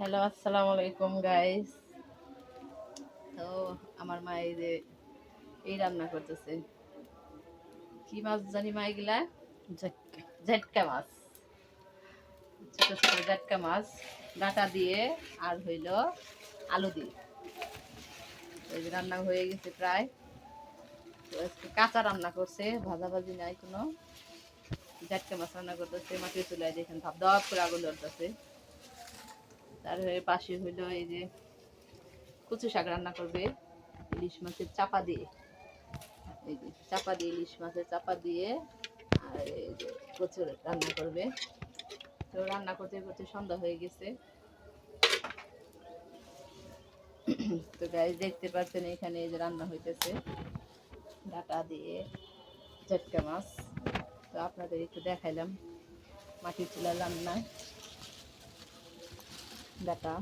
Hello, আসসালামু আলাইকুম guys. তো আমার মা এই যে এই রান্না করতেছে। কি মাছ জানি মা এগুলা? ঝটকা ঝেটকা মাছ। ছোট ছোট ঝেটকা মাছ ডাটা দিয়ে আর হইলো আলু দিয়ে। এই যে রান্না হয়ে গেছে প্রায়। তো আজকে কাঁচা রান্না করছে, ভাজাভাজি নাই কোনো। ঝেটকা মাছ রান্না করতেছে, মাটির চুলায় দেখেন ধাপ ধাপ করে আগুন ধরতেছে। তারপরে পাশে হইলো এই যে কচু শাক রান্না করবে ইলিশ মাছের চাপা দিয়ে। এই যে চাপা দিয়ে ইলিশ মাছের চাপা দিয়ে আর এই যে কচুর রান্না করবে। তো রান্না করতে করতে সন্ধ্যা হয়ে গেছে। তো গাইস দেখতে পাচ্ছেন এখানে এই যে রান্না হইতেছে ডাটা দিয়ে ঝটকা মাছ। তো আপনাদের একটু দেখাইলাম মাটির চুলার রান্না। ডাটা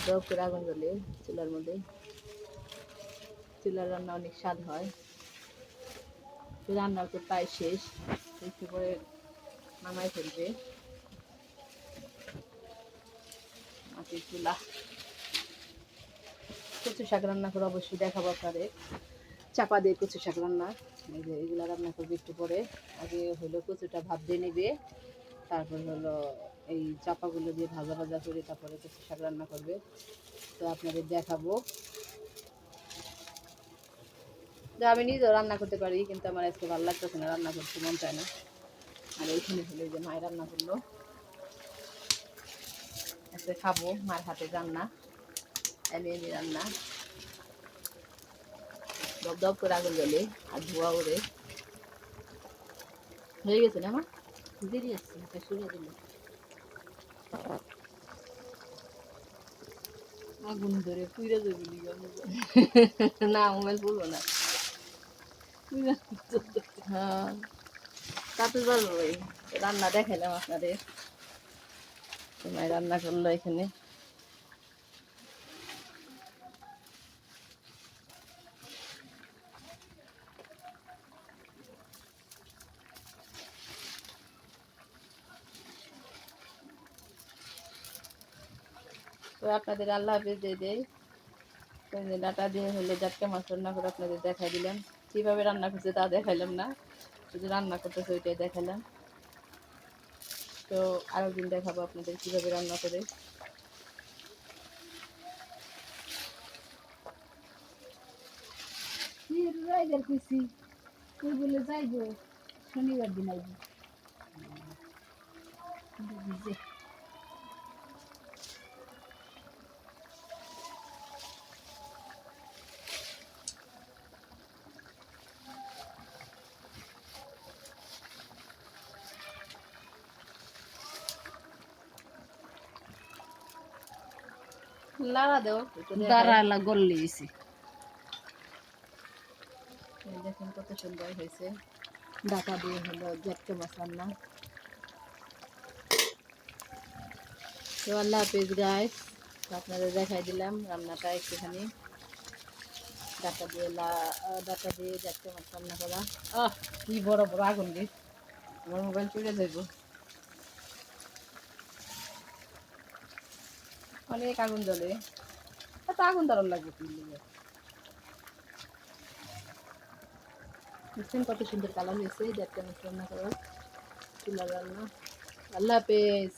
দপ করে আগুন জ্বলে চুলার মধ্যে। চুলার রান্না অনেক স্বাদ হয়। তো রান্না তো প্রায় শেষ, একটু করে নামাই ফেলবে। মাটির চুলা কচু শাক রান্না করে অবশ্যই দেখাবো আপনাদের। চাপা দিয়ে কচু শাক রান্না, এই যে এগুলো রান্না করবে একটু পরে। আগে হলো কচুটা ভাপ দিয়ে নেবে, তারপর হলো এই চাপাগুলো দিয়ে ভাজা ভাজা করে তারপরে কচু শাক রান্না করবে। তো আপনাদের দেখাবো। তো আমি নিজেও রান্না করতে পারি, কিন্তু আমার আজকে ভালো লাগতেছে না, রান্না করতে মন চায় না। আর এইখানে হলো যে মায়ের রান্না করলো, আজকে খাবো মায়ের হাতে রান্না। এনে রান্না দপ দপ করে আগুন জ্বলে আর ধোয়া ওড়ে। হয়ে গেছে না মা? দেরি আছে, এটা সরে দিল। আগুন ধরে পুইরা যাবে না, মোবাইল বলবো না। হ্যাঁ, তাতে পারবো। রান্না দেখাইলাম আপনাদের, তোমায় রান্না করলো এখানে। তো আপনাদের আল্লাহ হাফেজ দিয়ে দেয়। ডাটা দিয়ে হলে জাটকা মাছ রান্না করে আপনাদের দেখাই দিলাম। কিভাবে রান্না করছে তা দেখাইলাম না, শুধু রান্না করতেছে ওইটাই দেখালাম। তো আরো দিন দেখাবো আপনাদের কিভাবে রান্না করে। রাইডার কইছি তুই বলে যাইব শনিবার দিন আইব ভিজে। লাড়া দেও একটু দেখাই। দাঁড়ালা গল্লি হয়েছে। দেখুন কত সুন্দর হয়েছে। ডাটা দিয়ে হলো ঝটকা মাছ রান্না। তো আল্লাহ হাফেজ গাইস। আপনাদের দেখাই দিলাম রান্নাটা একটুখানি। ডাটা দিয়ে জাটকা মাছ রান্না করা। কি বড় বড় আগুন রে, আমার মোবাইল চলে যাইব। অনেক আগুন জ্বলে, এত আগুন ধরার লাগবে কি লিগে? দেখছেন কত সুন্দর কালার হয়েছে জাটকা মাছ রান্না করা, চুলা রান্না। আল্লাহ হাফেজ।